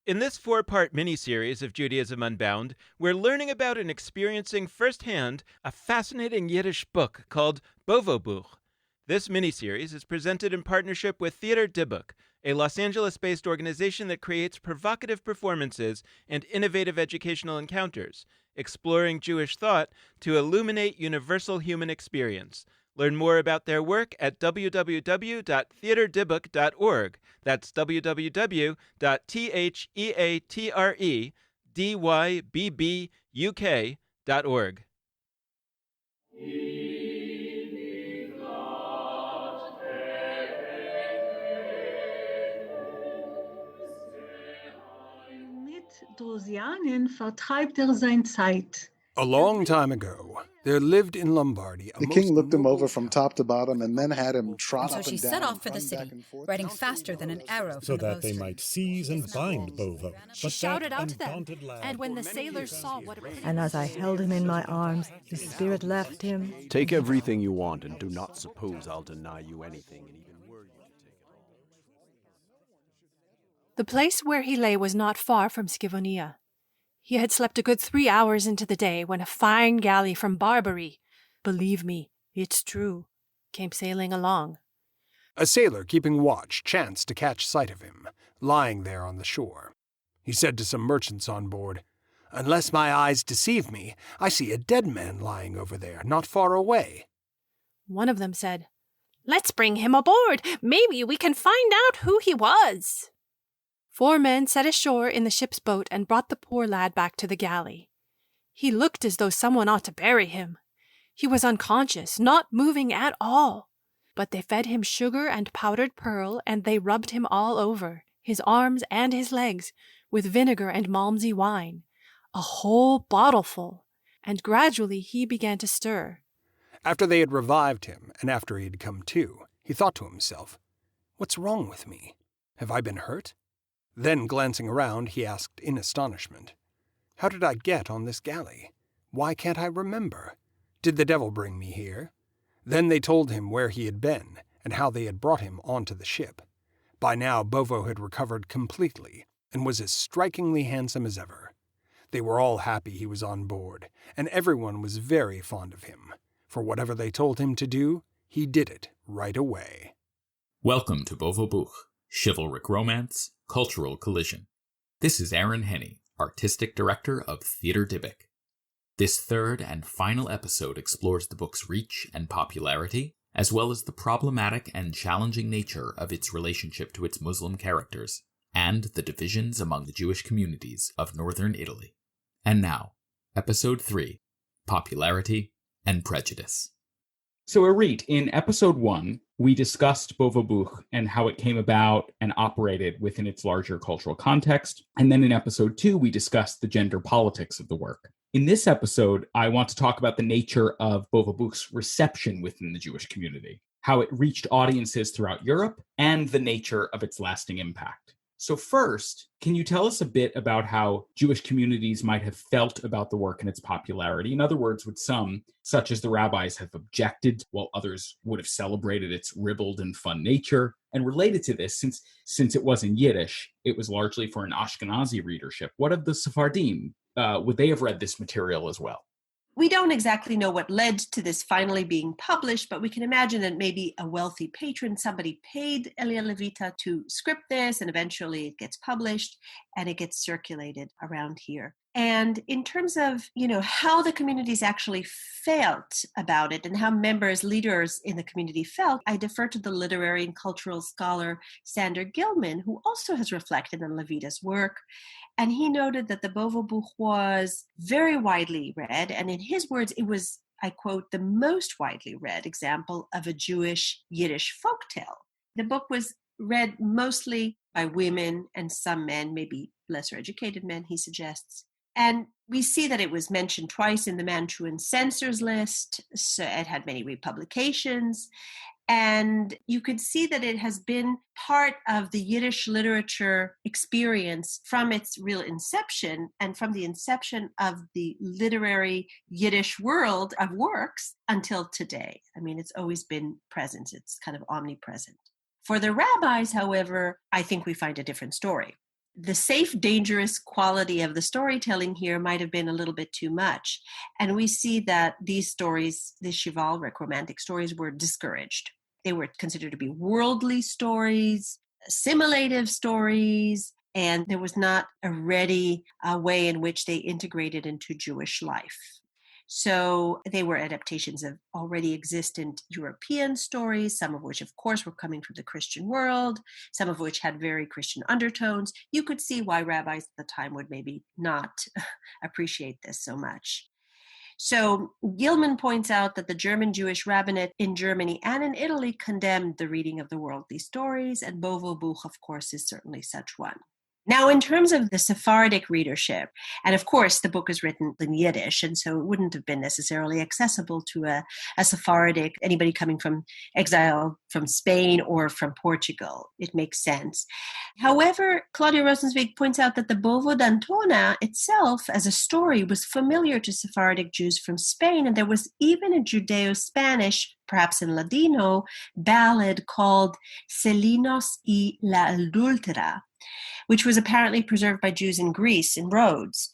In this 4-part miniseries of Judaism Unbound, we're learning about and experiencing firsthand a fascinating Yiddish book called Bovo-Buch. This miniseries is presented in partnership with Theater Dybbuk, a Los Angeles-based organization that creates provocative performances and innovative educational encounters, exploring Jewish thought to illuminate universal human experience. Learn more about their work at www.theaterdybbuk.org. That's www.theaterdybbuk.org. Mit Drosianen vertreibt seine Zeit. A long time ago, there lived in Lombardy a The most king looked him noble over from top to bottom and then had him trot And so up she and down. set off for the run city, back and forth. riding faster than an arrow so from the that they bowstring. might seize and bind Bovo. She But shouted that out to them, undaunted lad and when the for many sailors years saw he what a had pretty... And as I held him in my arms, his spirit left him. Take everything you want, and do not suppose I'll deny you anything, and even were you to take it all. The place where he lay was not far from Skivonia. He had slept a good 3 hours into the day when a fine galley from Barbary, believe me, it's true, came sailing along. A sailor keeping watch chanced to catch sight of him, lying there on the shore. He said to some merchants on board, "Unless my eyes deceive me, I see a dead man lying over there, not far away." One of them said, "Let's bring him aboard. Maybe we can find out who he was." 4 men set ashore in the ship's boat and brought the poor lad back to the galley. He looked as though someone ought to bury him. He was unconscious, not moving at all. But they fed him sugar and powdered pearl, and they rubbed him all over, his arms and his legs, with vinegar and malmsey wine, a whole bottleful, and gradually he began to stir. After they had revived him, and after he had come to, he thought to himself, "What's wrong with me? Have I been hurt?" Then, glancing around, he asked in astonishment, "How did I get on this galley? Why can't I remember? Did the devil bring me here?" Then they told him where he had been, and how they had brought him onto the ship. By now Bovo had recovered completely, and was as strikingly handsome as ever. They were all happy he was on board, and everyone was very fond of him. For whatever they told him to do, he did it right away. Welcome to Bovo-Buch, chivalric romance, cultural collision. This is Aaron Henne, artistic director of Theater Dybbuk. This third and final episode explores the book's reach and popularity, as well as the problematic and challenging nature of its relationship to its Muslim characters, and the divisions among the Jewish communities of northern Italy. And now, Episode 3, Popularity and Prejudice. So, Erith, in episode 1, we discussed Bovo-Buch and how it came about and operated within its larger cultural context. And then in episode 2, we discussed the gender politics of the work. In this episode, I want to talk about the nature of Bovo-Buch's reception within the Jewish community, how it reached audiences throughout Europe, and the nature of its lasting impact. So first, can you tell us a bit about how Jewish communities might have felt about the work and its popularity? In other words, would some, such as the rabbis, have objected, while others would have celebrated its ribald and fun nature? And related to this, since it was in Yiddish, it was largely for an Ashkenazi readership. What of the Sephardim? Would they have read this material as well? We don't exactly know what led to this finally being published, but we can imagine that maybe a wealthy patron, somebody paid Elia Levita to script this, and eventually it gets published and it gets circulated around here. And in terms of, how the communities actually felt about it and how members, leaders in the community felt, I defer to the literary and cultural scholar Sander Gilman, who also has reflected on Levita's work. And he noted that the Bovo-Buch was very widely read. And in his words, it was, I quote, the most widely read example of a Jewish Yiddish folktale. The book was read mostly by women and some men, maybe lesser educated men, he suggests. And we see that it was mentioned twice in the Mantuan censors list. So it had many republications. And you could see that it has been part of the Yiddish literature experience from its real inception and from the inception of the literary Yiddish world of works until today. I mean, it's always been present. It's kind of omnipresent. For the rabbis, however, I think we find a different story. The safe, dangerous quality of the storytelling here might have been a little bit too much. And we see that these stories, the chivalric romantic stories, were discouraged. They were considered to be worldly stories, assimilative stories, and there was not a ready way in which they integrated into Jewish life. So they were adaptations of already existent European stories, some of which, of course, were coming from the Christian world, some of which had very Christian undertones. You could see why rabbis at the time would maybe not appreciate this so much. So Gilman points out that the German Jewish rabbinate in Germany and in Italy condemned the reading of the worldly stories, and Bovo-Buch, of course, is certainly such one. Now, in terms of the Sephardic readership, and of course, the book is written in Yiddish, and so it wouldn't have been necessarily accessible to a Sephardic, anybody coming from exile from Spain or from Portugal. It makes sense. However, Claudia Rosenzweig points out that the Bovo d'Antona itself, as a story, was familiar to Sephardic Jews from Spain, and there was even a Judeo-Spanish, perhaps in Ladino, ballad called Celinos y la Adúltera, which was apparently preserved by Jews in Greece, in Rhodes.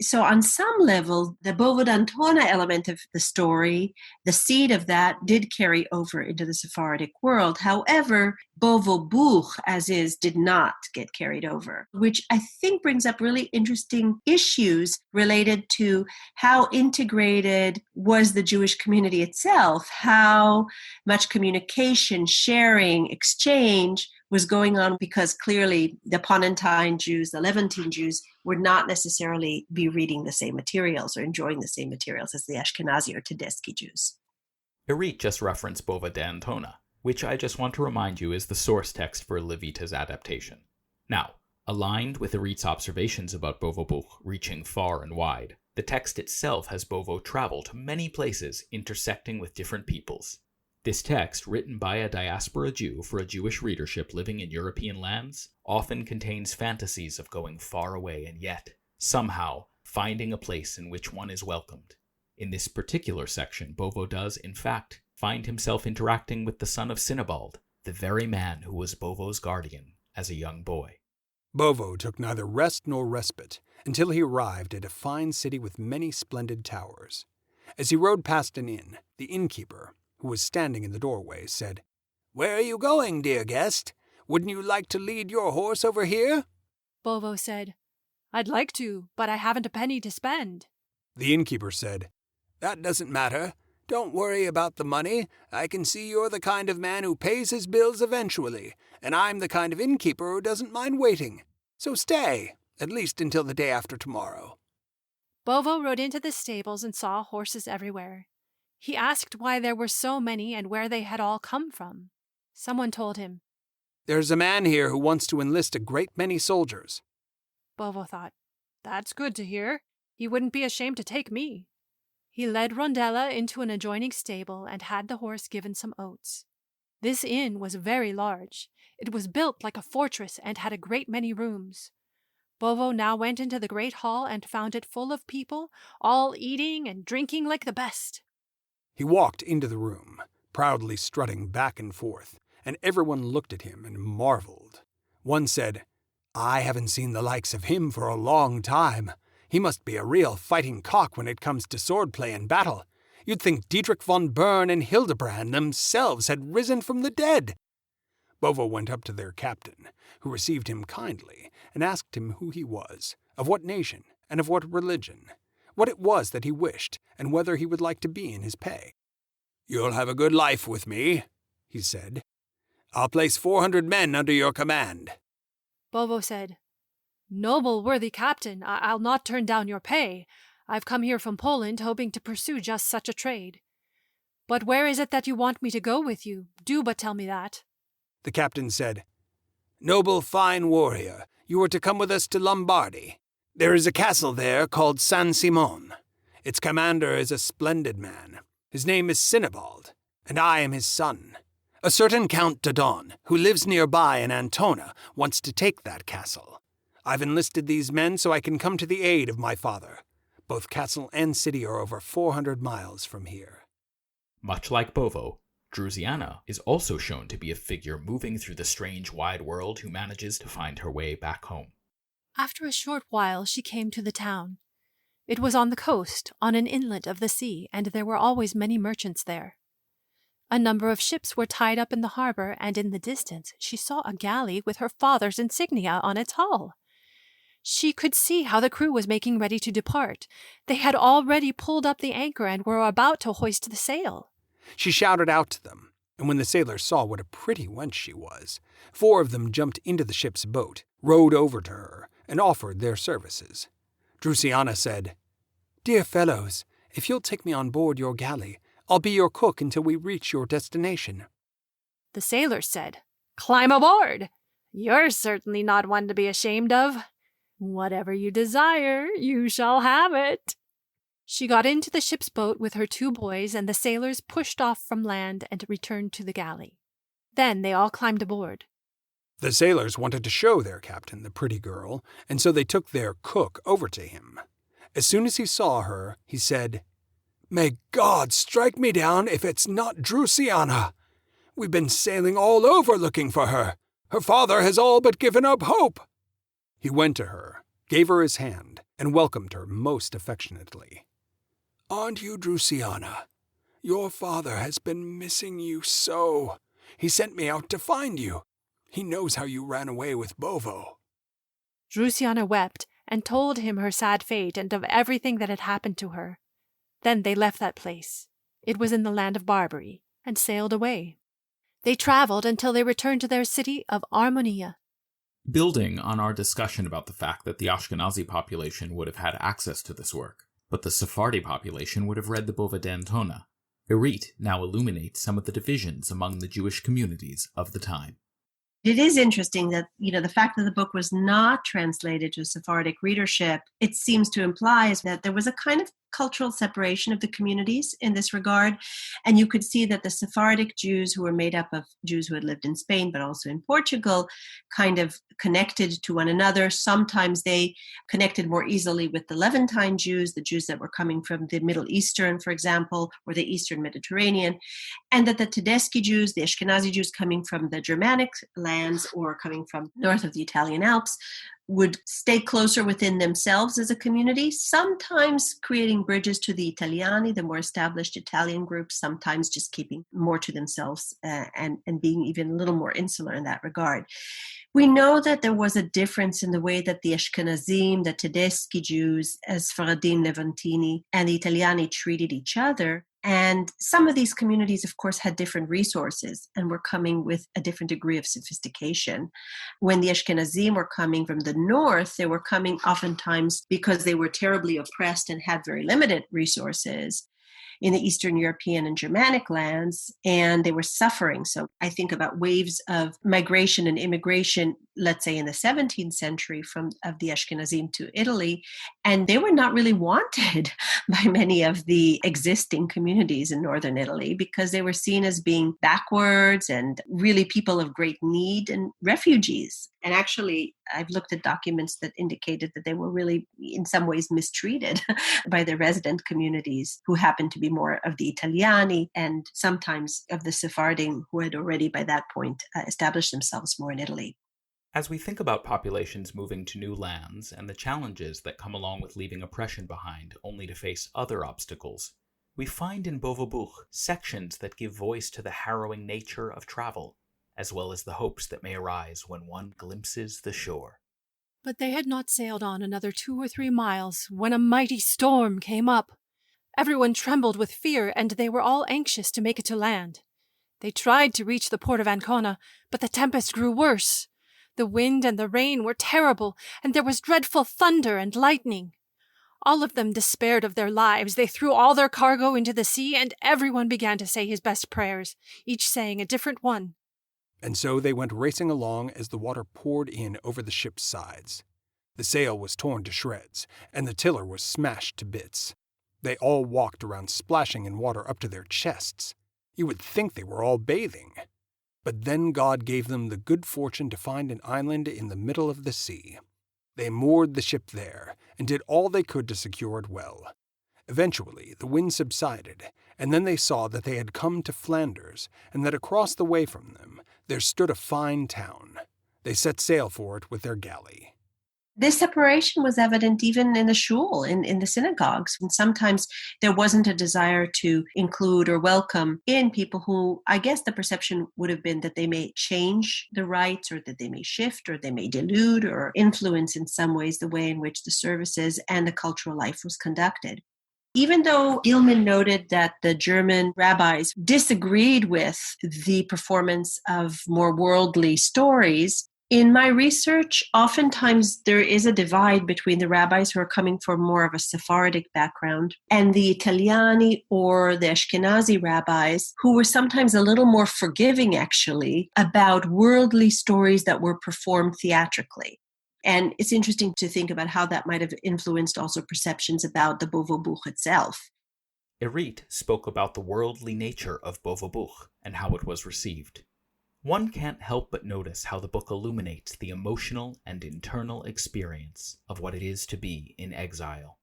So on some level, the Bovo d'Antona element of the story, the seed of that, did carry over into the Sephardic world. However, Bovo-Buch, as is, did not get carried over, which I think brings up really interesting issues related to how integrated was the Jewish community itself, how much communication, sharing, exchange was going on, because clearly the Ponentine Jews, the Levantine Jews, would not necessarily be reading the same materials or enjoying the same materials as the Ashkenazi or Tedeschi Jews. Erith just referenced Bovo d'Antona, which I just want to remind you is the source text for Levita's adaptation. Now, aligned with Erith's observations about Bovo-Buch reaching far and wide, the text itself has Bovo travel to many places intersecting with different peoples. This text, written by a diaspora Jew for a Jewish readership living in European lands, often contains fantasies of going far away and yet, somehow, finding a place in which one is welcomed. In this particular section, Bovo does, in fact, find himself interacting with the son of Sinibald, the very man who was Bovo's guardian as a young boy. Bovo took neither rest nor respite until he arrived at a fine city with many splendid towers. As he rode past an inn, the innkeeper, who was standing in the doorway, said, "Where are you going, dear guest? Wouldn't you like to lead your horse over here?" Bovo said, "I'd like to, but I haven't a penny to spend." The innkeeper said, "That doesn't matter. Don't worry about the money. I can see you're the kind of man who pays his bills eventually, and I'm the kind of innkeeper who doesn't mind waiting. So stay, at least until the day after tomorrow." Bovo rode into the stables and saw horses everywhere. He asked why there were so many and where they had all come from. Someone told him, "There's a man here who wants to enlist a great many soldiers." Bovo thought, "That's good to hear. He wouldn't be ashamed to take me." He led Rondella into an adjoining stable and had the horse given some oats. This inn was very large. It was built like a fortress and had a great many rooms. Bovo now went into the great hall and found it full of people, all eating and drinking like the best. He walked into the room, proudly strutting back and forth, and everyone looked at him and marveled. One said, "I haven't seen the likes of him for a long time. He must be a real fighting cock when it comes to swordplay and battle. You'd think Dietrich von Bern and Hildebrand themselves had risen from the dead." Bovo went up to their captain, who received him kindly and asked him who he was, of what nation, and of what religion, what it was that he wished, and whether he would like to be in his pay. "You'll have a good life with me," he said. "I'll place 400 men under your command." Bovo said, "Noble, worthy captain, I'll not turn down your pay. I've come here from Poland hoping to pursue just such a trade. But where is it that you want me to go with you? Do but tell me that." The captain said, "Noble, fine warrior, you are to come with us to Lombardy. There is a castle there called San Simon. Its commander is a splendid man. His name is Sinibald, and I am his son. A certain Count Dodon, who lives nearby in Antona, wants to take that castle. I've enlisted these men so I can come to the aid of my father. Both castle and city are over 400 miles from here." Much like Bovo, Drusiana is also shown to be a figure moving through the strange wide world who manages to find her way back home. After a short while she came to the town. It was on the coast, on an inlet of the sea, and there were always many merchants there. A number of ships were tied up in the harbor, and in the distance she saw a galley with her father's insignia on its hull. She could see how the crew was making ready to depart. They had already pulled up the anchor and were about to hoist the sail. She shouted out to them, and when the sailors saw what a pretty wench she was, 4 of them jumped into the ship's boat, rowed over to her, and offered their services. Drusiana said, "Dear fellows, if you'll take me on board your galley, I'll be your cook until we reach your destination." The sailors said, "Climb aboard! You're certainly not one to be ashamed of. Whatever you desire, you shall have it." She got into the ship's boat with her 2 boys, and the sailors pushed off from land and returned to the galley. Then they all climbed aboard. The sailors wanted to show their captain the pretty girl, and so they took their cook over to him. As soon as he saw her, he said, "May God strike me down if it's not Drusiana! We've been sailing all over looking for her. Her father has all but given up hope." He went to her, gave her his hand, and welcomed her most affectionately. "Aren't you Drusiana? Your father has been missing you so. He sent me out to find you. He knows how you ran away with Bovo." Drusiana wept and told him her sad fate and of everything that had happened to her. Then they left that place. It was in the land of Barbary, and sailed away. They traveled until they returned to their city of Armonia. Building on our discussion about the fact that the Ashkenazi population would have had access to this work, but the Sephardi population would have read the Bova d'Antona, Erith now illuminates some of the divisions among the Jewish communities of the time. It is interesting that, the fact that the book was not translated to Sephardic readership, it seems to imply is that there was a kind of cultural separation of the communities in this regard. And you could see that the Sephardic Jews, who were made up of Jews who had lived in Spain, but also in Portugal, kind of connected to one another. Sometimes they connected more easily with the Levantine Jews, the Jews that were coming from the Middle Eastern, for example, or the Eastern Mediterranean. And that the Tedeschi Jews, the Ashkenazi Jews coming from the Germanic lands or coming from north of the Italian Alps, would stay closer within themselves as a community, sometimes creating bridges to the Italiani, the more established Italian groups, sometimes just keeping more to themselves and being even a little more insular in that regard. We know that there was a difference in the way that the Ashkenazim, the Tedeschi Jews, as Sfaradim, Levantini, and the Italiani treated each other. And some of these communities, of course, had different resources and were coming with a different degree of sophistication. When the Ashkenazim were coming from the north, they were coming oftentimes because they were terribly oppressed and had very limited resources in the Eastern European and Germanic lands, and they were suffering. So I think about waves of migration and immigration, let's say in the 17th century of the Ashkenazim to Italy, and they were not really wanted by many of the existing communities in northern Italy because they were seen as being backwards and really people of great need and refugees. And actually, I've looked at documents that indicated that they were really, in some ways, mistreated by the resident communities who happened to be more of the Italiani and sometimes of the Sephardim who had already by that point established themselves more in Italy. As we think about populations moving to new lands and the challenges that come along with leaving oppression behind only to face other obstacles, we find in Bovo-Buch sections that give voice to the harrowing nature of travel, as well as the hopes that may arise when one glimpses the shore. But they had not sailed on another 2 or 3 miles when a mighty storm came up. Everyone trembled with fear, and they were all anxious to make it to land. They tried to reach the port of Ancona, but the tempest grew worse. The wind and the rain were terrible, and there was dreadful thunder and lightning. All of them despaired of their lives. They threw all their cargo into the sea, and everyone began to say his best prayers, each saying a different one. And so they went racing along as the water poured in over the ship's sides. The sail was torn to shreds, and the tiller was smashed to bits. They all walked around splashing in water up to their chests. You would think they were all bathing. But then God gave them the good fortune to find an island in the middle of the sea. They moored the ship there, and did all they could to secure it well. Eventually, the wind subsided, and then they saw that they had come to Flanders, and that across the way from them there stood a fine town. They set sail for it with their galley. This separation was evident even in the shul, in the synagogues. And sometimes there wasn't a desire to include or welcome in people who, I guess the perception would have been that they may change the rites, or that they may shift, or they may delude or influence in some ways the way in which the services and the cultural life was conducted. Even though Gilman noted that the German rabbis disagreed with the performance of more worldly stories, in my research, oftentimes there is a divide between the rabbis who are coming from more of a Sephardic background and the Italiani or the Ashkenazi rabbis, who were sometimes a little more forgiving, actually, about worldly stories that were performed theatrically. And it's interesting to think about how that might have influenced also perceptions about the Bovo-Buch itself. Erith spoke about the worldly nature of Bovo-Buch and how it was received. One can't help but notice how the book illuminates the emotional and internal experience of what it is to be in exile.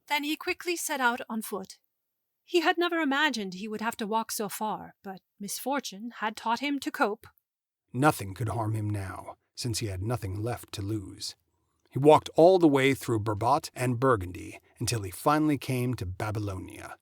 Then he quickly set out on foot. He had never imagined he would have to walk so far, but misfortune had taught him to cope. Nothing could harm him now, since he had nothing left to lose. He walked all the way through Brabant and Burgundy until he finally came to Babylonia.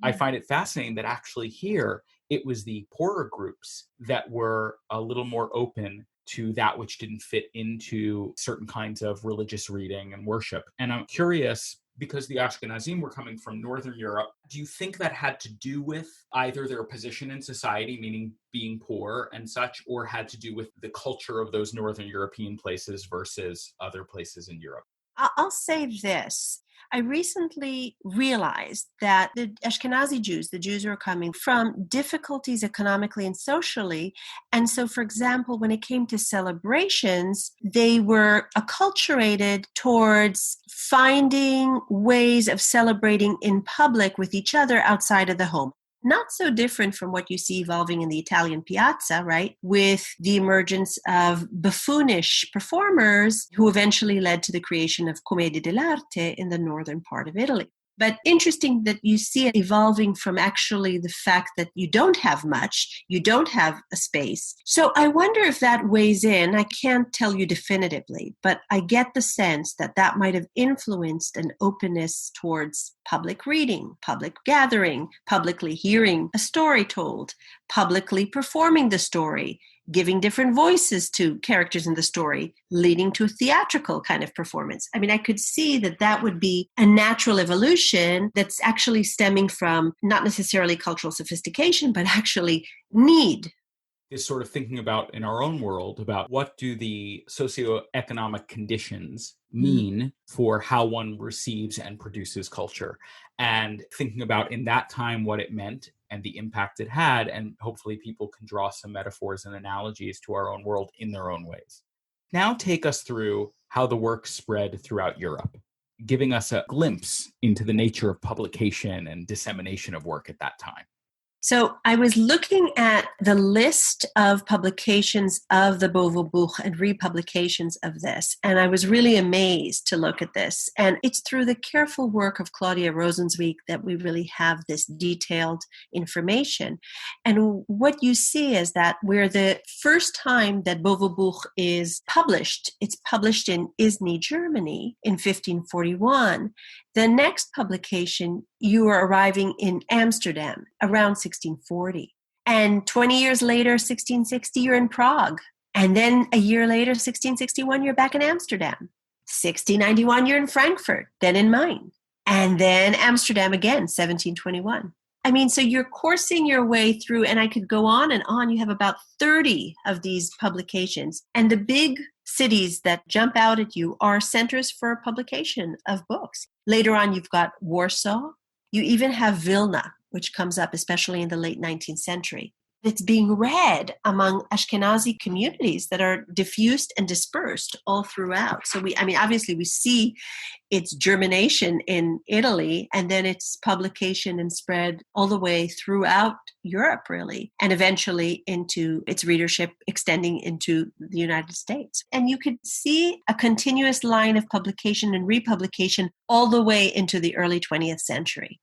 I find it fascinating that actually here it was the poorer groups that were a little more open to that which didn't fit into certain kinds of religious reading and worship. And I'm curious, because the Ashkenazim were coming from Northern Europe, do you think that had to do with either their position in society, meaning being poor and such, or had to do with the culture of those Northern European places versus other places in Europe? I'll say this. I recently realized that the Ashkenazi Jews, the Jews who are coming from difficulties economically and socially, and so, for example, when it came to celebrations, they were acculturated towards finding ways of celebrating in public with each other outside of the home. Not so different from what you see evolving in the Italian piazza, right? With the emergence of buffoonish performers who eventually led to the creation of Commedie dell'arte in the northern part of Italy. But interesting that you see it evolving from actually the fact that you don't have much, you don't have a space. So I wonder if that weighs in. I can't tell you definitively, but I get the sense that that might have influenced an openness towards public reading, public gathering, publicly hearing a story told, publicly performing the story, giving different voices to characters in the story, leading to a theatrical kind of performance. I mean, I could see that that would be a natural evolution that's actually stemming from not necessarily cultural sophistication, but actually need. Is sort of thinking about in our own world about what do the socioeconomic conditions mean for how one receives and produces culture, and thinking about in that time what it meant and the impact it had, and hopefully people can draw some metaphors and analogies to our own world in their own ways. Now take us through how the work spread throughout Europe, giving us a glimpse into the nature of publication and dissemination of work at that time. So I was looking at the list of publications of the Bovo-Buch and republications of this, and I was really amazed to look at this. And it's through the careful work of Claudia Rosenzweig that we really have this detailed information. And what you see is that we're the first time that Bovo-Buch is published. It's published in Izny, Germany in 1541. The next publication, you are arriving in Amsterdam around 1640. And 20 years later, 1660, you're in Prague. And then a year later, 1661, you're back in Amsterdam. 1691, you're in Frankfurt, then in Main. And then Amsterdam again, 1721. I mean, so you're coursing your way through, and I could go on and on. You have about 30 of these publications. And the big cities that jump out at you are centers for publication of books. Later on, you've got Warsaw. You even have Vilna, which comes up especially in the late 19th century. It's being read among Ashkenazi communities that are diffused and dispersed all throughout. So obviously we see its germination in Italy, and then its publication and spread all the way throughout Europe, really, and eventually into its readership extending into the United States. And you could see a continuous line of publication and republication all the way into the early 20th century.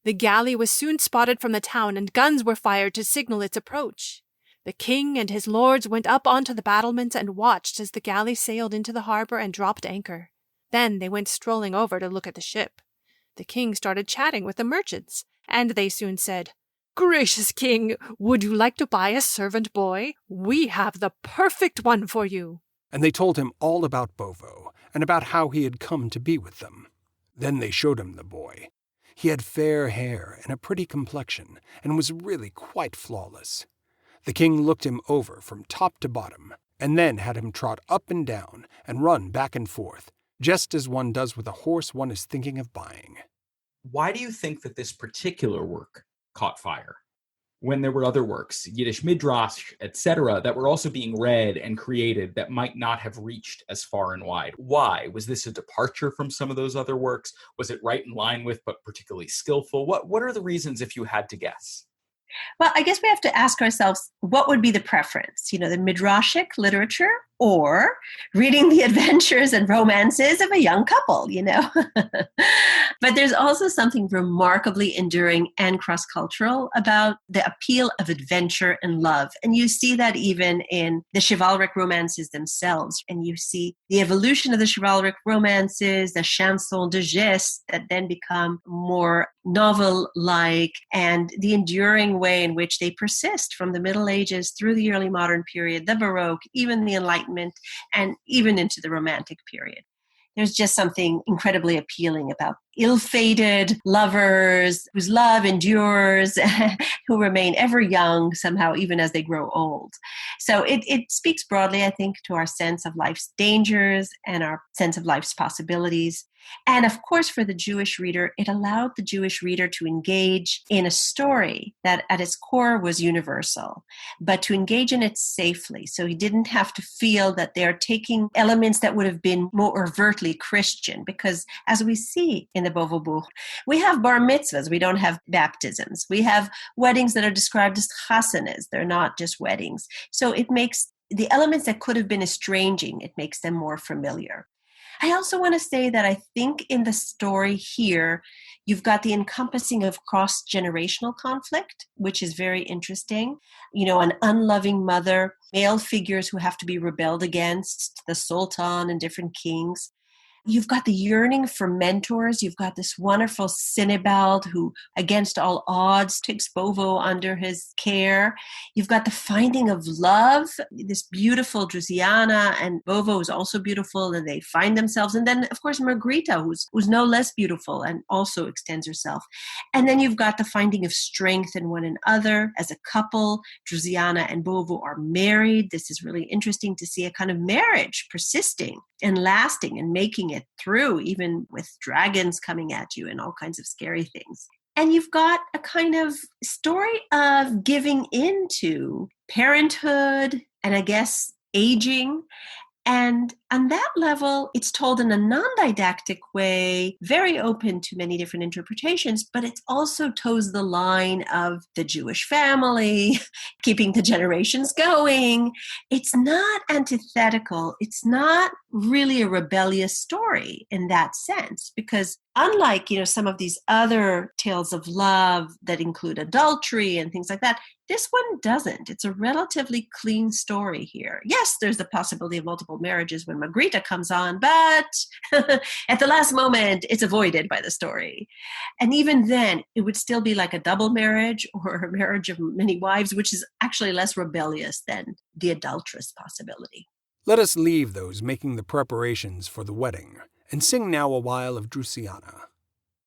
The galley was soon spotted from the town, and guns were fired to signal its approach. The king and his lords went up onto the battlements and watched as the galley sailed into the harbor and dropped anchor. Then they went strolling over to look at the ship. The king started chatting with the merchants, and they soon said, "Gracious king, would you like to buy a servant boy? We have the perfect one for you." And they told him all about Bovo, and about how he had come to be with them. Then they showed him the boy. He had fair hair and a pretty complexion, and was really quite flawless. The king looked him over from top to bottom, and then had him trot up and down, and run back and forth, just as one does with a horse one is thinking of buying. Why do you think that this particular work caught fire, when there were other works, Yiddish midrash, etc., that were also being read and created that might not have reached as far and wide? Why? Was this a departure from some of those other works? Was it right in line with, but particularly skillful? What are the reasons, if you had to guess? Well, I guess we have to ask ourselves, what would be the preference? The midrashic literature or reading the adventures and romances of a young couple, But there's also something remarkably enduring and cross-cultural about the appeal of adventure and love. And you see that even in the chivalric romances themselves. And you see the evolution of the chivalric romances, the chansons de geste that then become more novel-like, and the enduring way in which they persist from the Middle Ages through the early modern period, the Baroque, even the Enlightenment, and even into the Romantic period. There's just something incredibly appealing about ill-fated lovers whose love endures, who remain ever young somehow, even as they grow old. So it speaks broadly, I think, to our sense of life's dangers and our sense of life's possibilities. And of course, for the Jewish reader, it allowed the Jewish reader to engage in a story that at its core was universal, but to engage in it safely. So he didn't have to feel that they're taking elements that would have been more overtly Christian, because as we see in the Bovo-Buch, we have bar mitzvahs, we don't have baptisms. We have weddings that are described as chasanas, they're not just weddings. So it makes the elements that could have been estranging, it makes them more familiar. I also want to say that I think in the story here, you've got the encompassing of cross-generational conflict, which is very interesting. An unloving mother, male figures who have to be rebelled against, the Sultan and different kings. You've got the yearning for mentors. You've got this wonderful Sinibald who, against all odds, takes Bovo under his care. You've got the finding of love, this beautiful Drusiana, and Bovo is also beautiful, and they find themselves. And then, of course, Margarita, who's no less beautiful and also extends herself. And then you've got the finding of strength in one another as a couple. Drusiana and Bovo are married. This is really interesting to see a kind of marriage persisting and lasting and making it through, even with dragons coming at you and all kinds of scary things. And you've got a kind of story of giving into parenthood and, I guess, aging. And on that level, it's told in a non-didactic way, very open to many different interpretations, but it also toes the line of the Jewish family, keeping the generations going. It's not antithetical. It's not really a rebellious story in that sense, because unlike, some of these other tales of love that include adultery and things like that, this one doesn't. It's a relatively clean story here. Yes, there's the possibility of multiple marriages when Margarita comes on, but at the last moment, it's avoided by the story. And even then, it would still be like a double marriage or a marriage of many wives, which is actually less rebellious than the adulterous possibility. Let us leave those making the preparations for the wedding, and sing now a while of Drusiana.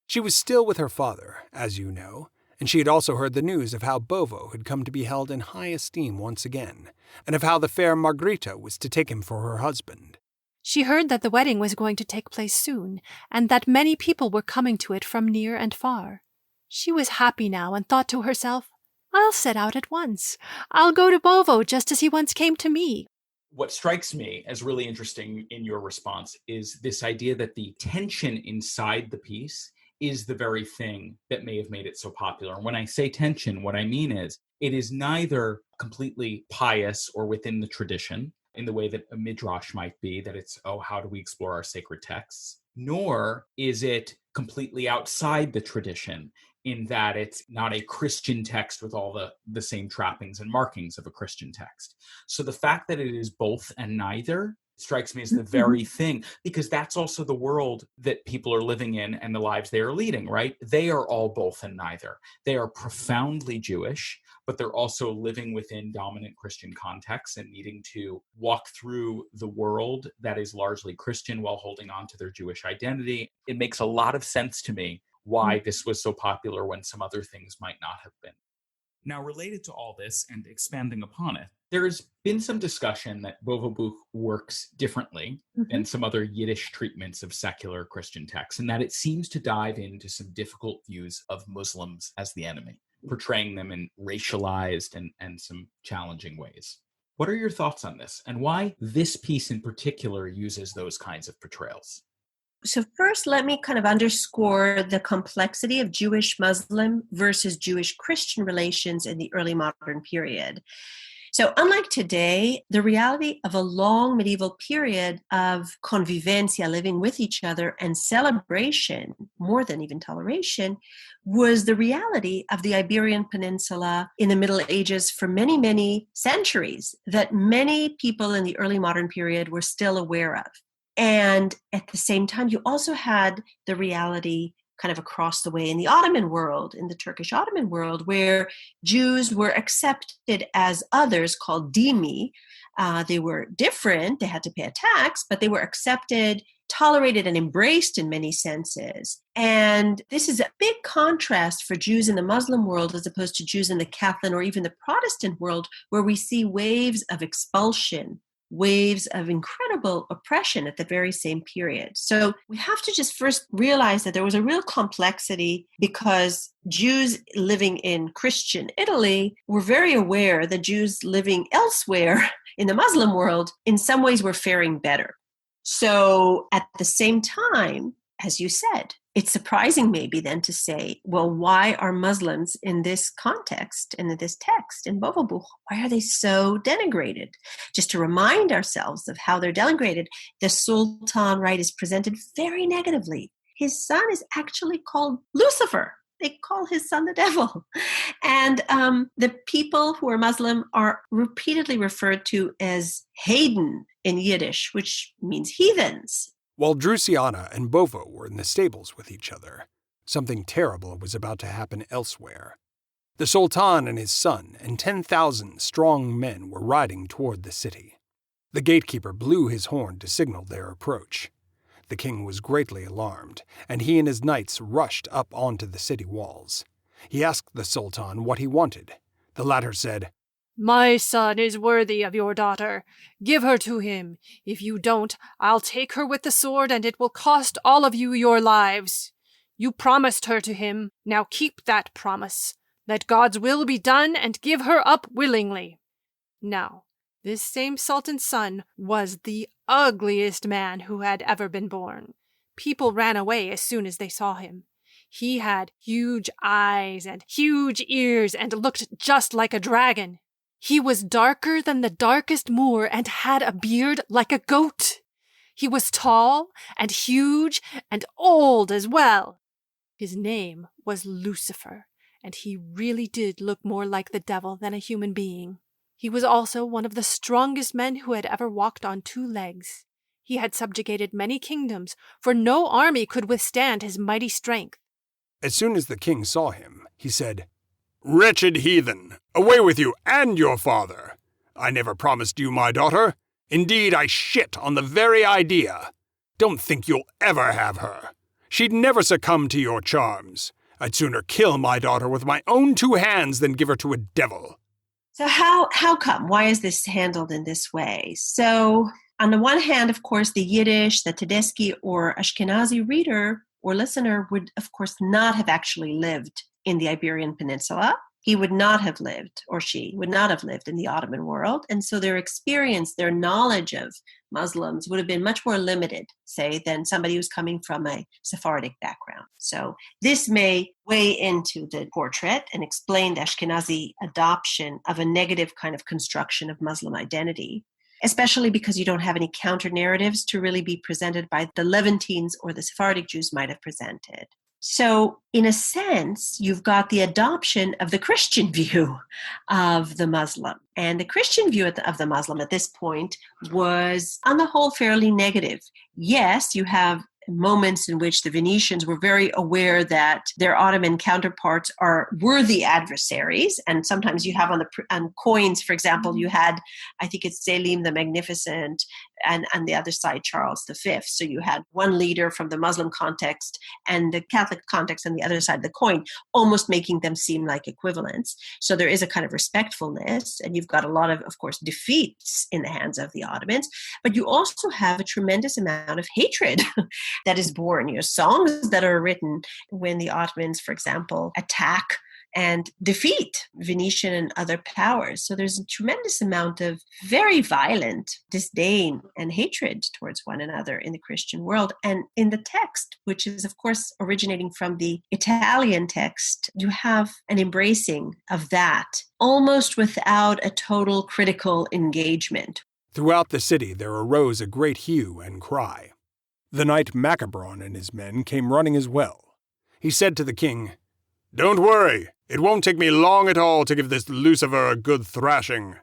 She was still with her father, as you know, and she had also heard the news of how Bovo had come to be held in high esteem once again, and of how the fair Margarita was to take him for her husband. She heard that the wedding was going to take place soon, and that many people were coming to it from near and far. She was happy now and thought to herself, "I'll set out at once. I'll go to Bovo just as he once came to me." What strikes me as really interesting in your response is this idea that the tension inside the piece is the very thing that may have made it so popular. And when I say tension, what I mean is it is neither completely pious or within the tradition in the way that a midrash might be, that it's, how do we explore our sacred texts? Nor is it completely outside the tradition in that it's not a Christian text with all the same trappings and markings of a Christian text. So the fact that it is both and neither strikes me as the very thing, because that's also the world that people are living in and the lives they are leading, right? They are all both and neither. They are profoundly Jewish, but they're also living within dominant Christian contexts and needing to walk through the world that is largely Christian while holding on to their Jewish identity. It makes a lot of sense to me why this was so popular when some other things might not have been. Now, related to all this and expanding upon it, there's been some discussion that Bovo-Buch works differently than some other Yiddish treatments of secular Christian texts, and that it seems to dive into some difficult views of Muslims as the enemy, portraying them in racialized and some challenging ways. What are your thoughts on this, and why this piece in particular uses those kinds of portrayals? So first, let me kind of underscore the complexity of Jewish-Muslim versus Jewish-Christian relations in the early modern period. So unlike today, the reality of a long medieval period of convivencia, living with each other, and celebration, more than even toleration, was the reality of the Iberian Peninsula in the Middle Ages for many, many centuries that many people in the early modern period were still aware of. And at the same time, you also had the reality kind of across the way in the Ottoman world, in the Turkish Ottoman world, where Jews were accepted as others called dhimmi. They were different, they had to pay a tax, but they were accepted, tolerated, and embraced in many senses. And this is a big contrast for Jews in the Muslim world as opposed to Jews in the Catholic or even the Protestant world, where we see waves of expulsion, waves of incredible oppression at the very same period. So we have to just first realize that there was a real complexity because Jews living in Christian Italy were very aware that Jews living elsewhere in the Muslim world in some ways were faring better. So at the same time, as you said, it's surprising maybe then to say, well, why are Muslims in this context and in this text in Bovo-Buch, why are they so denigrated? Just to remind ourselves of how they're denigrated, the Sultan, right, is presented very negatively. His son is actually called Lucifer. They call his son the devil. And the people who are Muslim are repeatedly referred to as Hayden in Yiddish, which means heathens. While Drusiana and Bovo were in the stables with each other, something terrible was about to happen elsewhere. The Sultan and his son and 10,000 strong men were riding toward the city. The gatekeeper blew his horn to signal their approach. The king was greatly alarmed, and he and his knights rushed up onto the city walls. He asked the Sultan what he wanted. The latter said, "My son is worthy of your daughter. Give her to him. If you don't, I'll take her with the sword, and it will cost all of you your lives. You promised her to him. Now keep that promise. Let God's will be done, and give her up willingly." Now, this same Sultan's son was the ugliest man who had ever been born. People ran away as soon as they saw him. He had huge eyes and huge ears and looked just like a dragon. He was darker than the darkest Moor and had a beard like a goat. He was tall and huge and old as well. His name was Lucifer, and he really did look more like the devil than a human being. He was also one of the strongest men who had ever walked on two legs. He had subjugated many kingdoms, for no army could withstand his mighty strength. As soon as the king saw him, he said, "Wretched heathen, away with you and your father! I never promised you my daughter. Indeed, I shit on the very idea. Don't think you'll ever have her. She'd never succumb to your charms. I'd sooner kill my daughter with my own two hands than give her to a devil." So how come? Why is this handled in this way? So on the one hand, of course, the Yiddish, the Tedeschi or Ashkenazi reader or listener would, of course, not have actually lived in the Iberian Peninsula. He would not have lived, or she would not have lived in the Ottoman world. And so their experience, their knowledge of Muslims would have been much more limited, say, than somebody who's coming from a Sephardic background. So this may weigh into the portrait and explain the Ashkenazi adoption of a negative kind of construction of Muslim identity, especially because you don't have any counter narratives to really be presented by the Levantines or the Sephardic Jews might have presented. So in a sense, you've got the adoption of the Christian view of the Muslim. And the Christian view of the Muslim at this point was, on the whole, fairly negative. Yes, you have moments in which the Venetians were very aware that their Ottoman counterparts are worthy adversaries. And sometimes you have on coins, for example, you had, I think it's Selim the Magnificent, and on the other side, Charles V. So you had one leader from the Muslim context and the Catholic context on the other side of the coin, almost making them seem like equivalents. So there is a kind of respectfulness, and you've got a lot of course, defeats in the hands of the Ottomans, but you also have a tremendous amount of hatred that is born. You know, songs that are written when the Ottomans, for example, attack and defeat Venetian and other powers. So there's a tremendous amount of very violent disdain and hatred towards one another in the Christian world. And in the text, which is, of course, originating from the Italian text, you have an embracing of that, almost without a total critical engagement. Throughout the city there arose a great hue and cry. The knight Macabron and his men came running as well. He said to the king, "Don't worry, it won't take me long at all to give this Lucifer a good thrashing."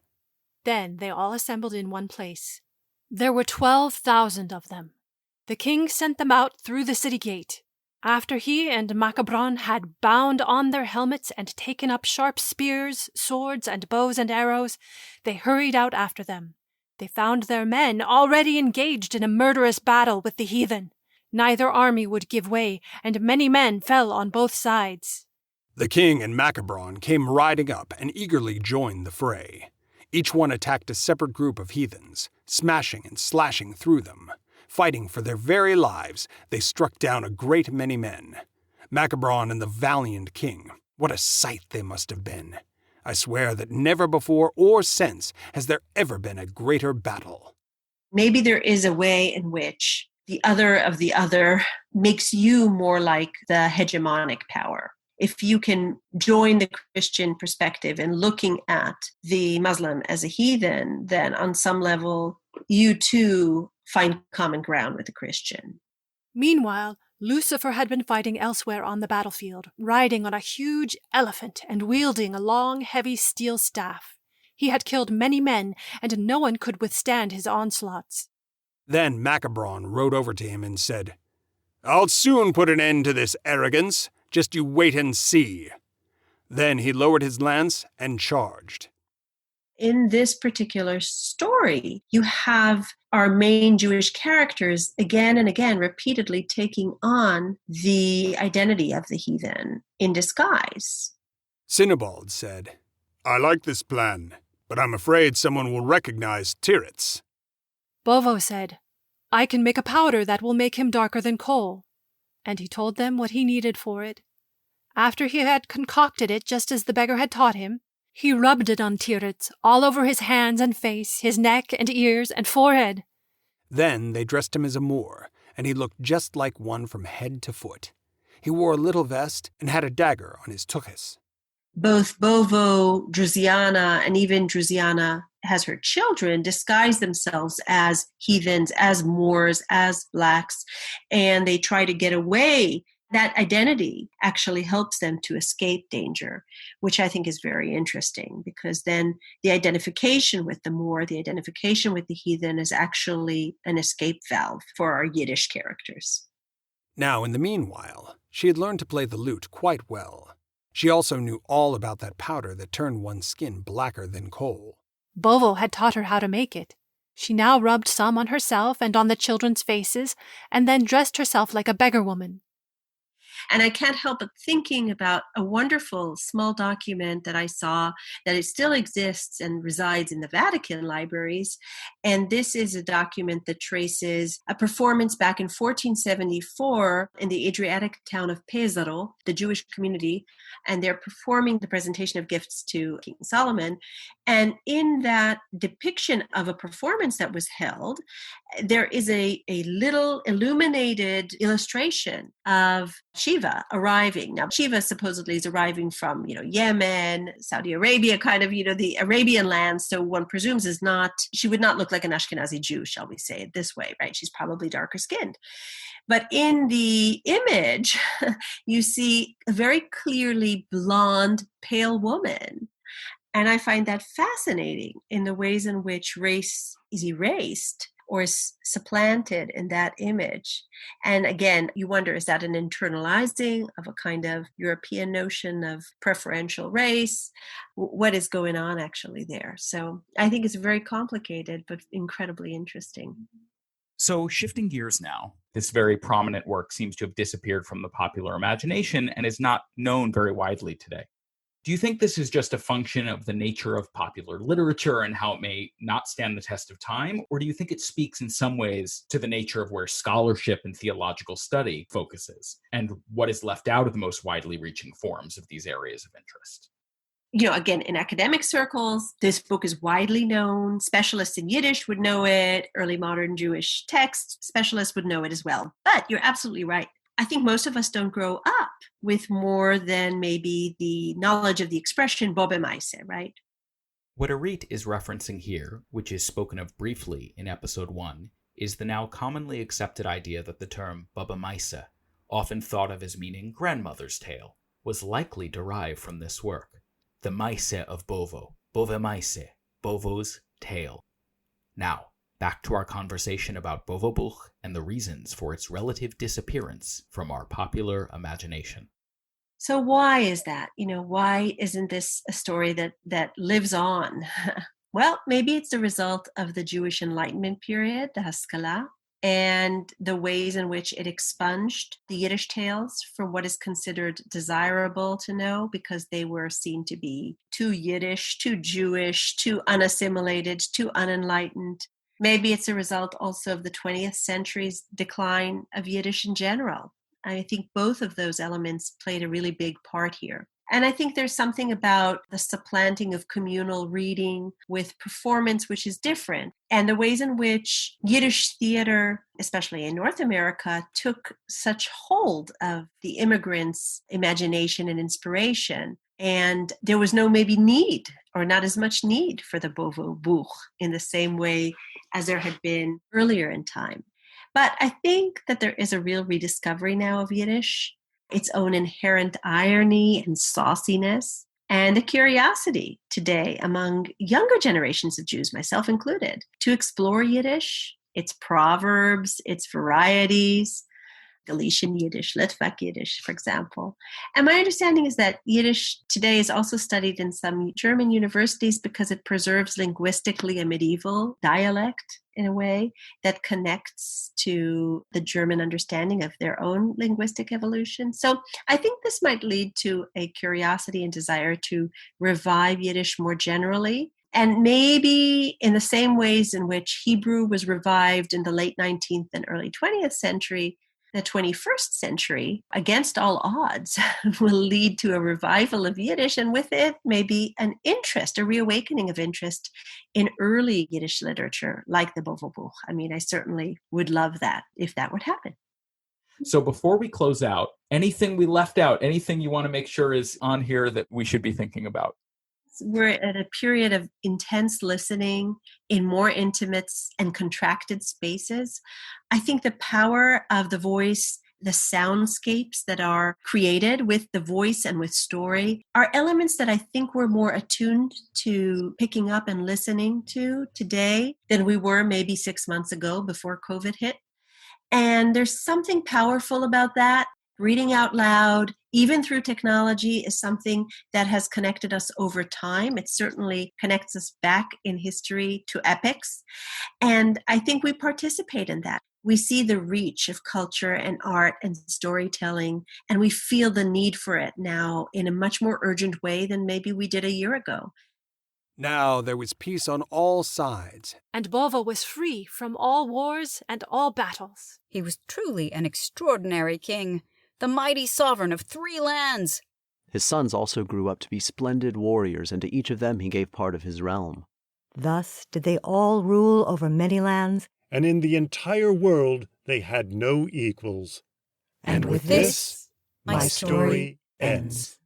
Then they all assembled in one place. There were 12,000 of them. The king sent them out through the city gate. After he and Macabron had bound on their helmets and taken up sharp spears, swords, and bows and arrows, they hurried out after them. They found their men already engaged in a murderous battle with the heathen. Neither army would give way, and many men fell on both sides. The king and Macabron came riding up and eagerly joined the fray. Each one attacked a separate group of heathens, smashing and slashing through them. Fighting for their very lives, they struck down a great many men. Macabron and the valiant king, what a sight they must have been! I swear that never before or since has there ever been a greater battle. Maybe there is a way in which the other of the other makes you more like the hegemonic power. If you can join the Christian perspective in looking at the Muslim as a heathen, then on some level, you too find common ground with the Christian. Meanwhile, Lucifer had been fighting elsewhere on the battlefield, riding on a huge elephant and wielding a long, heavy steel staff. He had killed many men, and no one could withstand his onslaughts. Then Macabron rode over to him and said, "I'll soon put an end to this arrogance. Just you wait and see." Then he lowered his lance and charged. In this particular story, you have our main Jewish characters again and again repeatedly taking on the identity of the heathen in disguise. Sinibald said, "I like this plan, but I'm afraid someone will recognize Tirits." Bovo said, "I can make a powder that will make him darker than coal." And he told them what he needed for it. After he had concocted it just as the beggar had taught him, he rubbed it on Tirits, all over his hands and face, his neck and ears and forehead. Then they dressed him as a Moor, and he looked just like one from head to foot. He wore a little vest and had a dagger on his tuchus. Both Bovo, Drusiana, and even Drusiana has her children disguise themselves as heathens, as Moors, as blacks, and they try to get away. That identity actually helps them to escape danger, which I think is very interesting, because then the identification with the Moor, the identification with the heathen is actually an escape valve for our Yiddish characters. Now, in the meanwhile, she had learned to play the lute quite well. She also knew all about that powder that turned one's skin blacker than coal. Bovo had taught her how to make it. She now rubbed some on herself and on the children's faces, and then dressed herself like a beggar woman. And I can't help but thinking about a wonderful small document that I saw, that it still exists and resides in the Vatican libraries. And this is a document that traces a performance back in 1474 in the Adriatic town of Pesaro, the Jewish community, and they're performing the presentation of gifts to King Solomon. And in that depiction of a performance that was held, there is a little illuminated illustration of Shiva arriving. Now, Shiva supposedly is arriving from, Yemen, Saudi Arabia, kind of, the Arabian lands. So one presumes she would not look like an Ashkenazi Jew, shall we say it this way, right? She's probably darker skinned. But in the image, you see a very clearly blonde, pale woman. And I find that fascinating in the ways in which race is erased or is supplanted in that image. And again, you wonder, is that an internalizing of a kind of European notion of preferential race? What is going on actually there? So I think it's very complicated, but incredibly interesting. So shifting gears now, this very prominent work seems to have disappeared from the popular imagination and is not known very widely today. Do you think this is just a function of the nature of popular literature and how it may not stand the test of time? Or do you think it speaks in some ways to the nature of where scholarship and theological study focuses and what is left out of the most widely reaching forms of these areas of interest? Again, in academic circles, this book is widely known. Specialists in Yiddish would know it. Early modern Jewish text specialists would know it as well. But you're absolutely right. I think most of us don't grow up with more than maybe the knowledge of the expression Bobo-Maise, right? What Erith is referencing here, which is spoken of briefly in episode 1, is the now commonly accepted idea that the term Bobo-Maise, often thought of as meaning grandmother's tale, was likely derived from this work. The Maise of Bovo, Bovo-Maise, Bovo's tale. Now, back to our conversation about Bovo-Buch and the reasons for its relative disappearance from our popular imagination. So why is that? Why isn't this a story that lives on? Well, maybe it's the result of the Jewish Enlightenment period, the Haskalah, and the ways in which it expunged the Yiddish tales from what is considered desirable to know because they were seen to be too Yiddish, too Jewish, too unassimilated, too unenlightened. Maybe it's a result also of the 20th century's decline of Yiddish in general. I think both of those elements played a really big part here. And I think there's something about the supplanting of communal reading with performance, which is different, and the ways in which Yiddish theater, especially in North America, took such hold of the immigrants' imagination and inspiration. And there was no maybe need or not as much need for the Bovo-Buch in the same way as there had been earlier in time. But I think that there is a real rediscovery now of Yiddish, its own inherent irony and sauciness, and a curiosity today among younger generations of Jews, myself included, to explore Yiddish, its proverbs, its varieties, Galician Yiddish, Litvak Yiddish, for example. And my understanding is that Yiddish today is also studied in some German universities because it preserves linguistically a medieval dialect in a way that connects to the German understanding of their own linguistic evolution. So I think this might lead to a curiosity and desire to revive Yiddish more generally. And maybe in the same ways in which Hebrew was revived in the late 19th and early 20th century, the 21st century, against all odds, will lead to a revival of Yiddish, and with it, maybe an interest, a reawakening of interest in early Yiddish literature, like the Bovo-Buch. I mean, I certainly would love that if that would happen. So before we close out, anything we left out, anything you want to make sure is on here that we should be thinking about? We're at a period of intense listening in more intimate and contracted spaces. I think the power of the voice, the soundscapes that are created with the voice and with story are elements that I think we're more attuned to picking up and listening to today than we were maybe 6 months ago before COVID hit. And there's something powerful about that. Reading out loud, even through technology, is something that has connected us over time. It certainly connects us back in history to epics. And I think we participate in that. We see the reach of culture and art and storytelling, and we feel the need for it now in a much more urgent way than maybe we did a year ago. Now there was peace on all sides. And Bovo was free from all wars and all battles. He was truly an extraordinary king, the mighty sovereign of 3 lands. His sons also grew up to be splendid warriors, and to each of them he gave part of his realm. Thus did they all rule over many lands and in the entire world they had no equals. And with this, my story ends.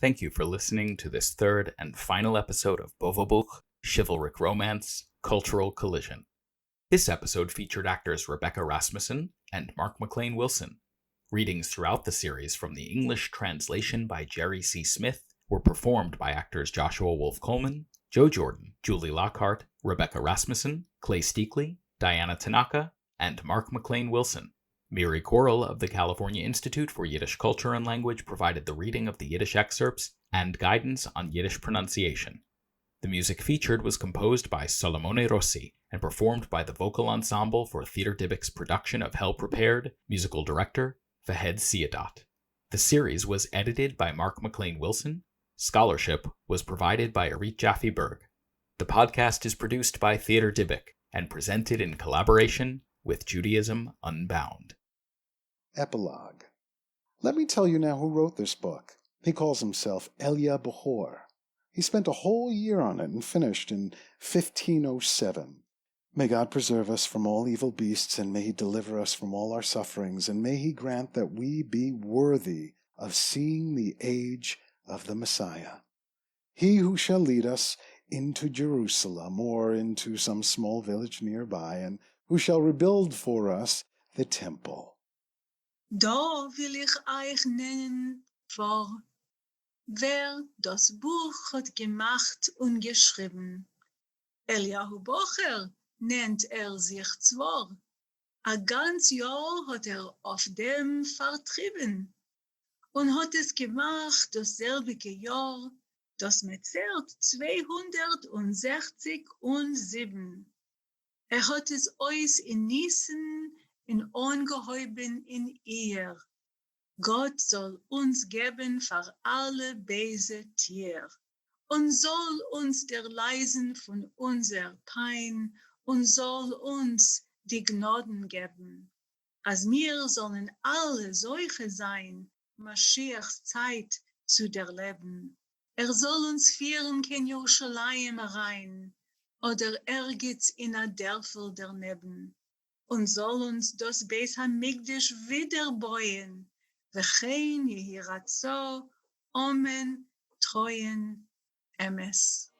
Thank you for listening to this third and final episode of Bovo-Buch, Chivalric Romance, Cultural Collision. This episode featured actors Rebecca Rasmussen and Mark McLean Wilson. Readings throughout the series from the English translation by Jerry C. Smith were performed by actors Joshua Wolf Coleman, Joe Jordan, Julie Lockhart, Rebecca Rasmussen, Clay Steakley, Diana Tanaka, and Mark McLean Wilson. Miri Korel of the California Institute for Yiddish Culture and Language provided the reading of the Yiddish excerpts and guidance on Yiddish pronunciation. The music featured was composed by Solomone Rossi and performed by the vocal ensemble for Theater Dybbuk's production of Hell Prepared, musical director Vahed Siadat. The series was edited by Mark McLean Wilson. Scholarship was provided by Erith Jaffe-Berg. The podcast is produced by Theater Dybbuk and presented in collaboration with Judaism Unbound. Epilogue. Let me tell you now who wrote this book. He calls himself Elia Behor. He spent a whole year on it and finished in 1507. May God preserve us from all evil beasts, and may He deliver us from all our sufferings, and may He grant that we be worthy of seeing the age of the Messiah. He who shall lead us into Jerusalem or into some small village nearby, and who shall rebuild for us the temple. Da will ich euch nennen vor, wer das Buch hat gemacht und geschrieben. Eliahu Bocher nennt sich zwar. A ganz Jahr hat auf dem vertrieben und hat es gemacht dasselbige Jahr, das mitzählt 267. Hat es euch in Nissen in ungeheuben in ihr. Gott soll uns geben für alle böse Tier und soll uns der Leisen von unser Pein und soll uns die Gnaden geben. Als wir sollen alle solche sein, Maschiachs Zeit zu der Leben. Soll uns führen kein Jerusalem rein oder ergitz in a Dörfel daneben. Und soll uns das Beis Hamikdash wiederbauen, וכן יהי רצו, אמן, טרוין, אמס.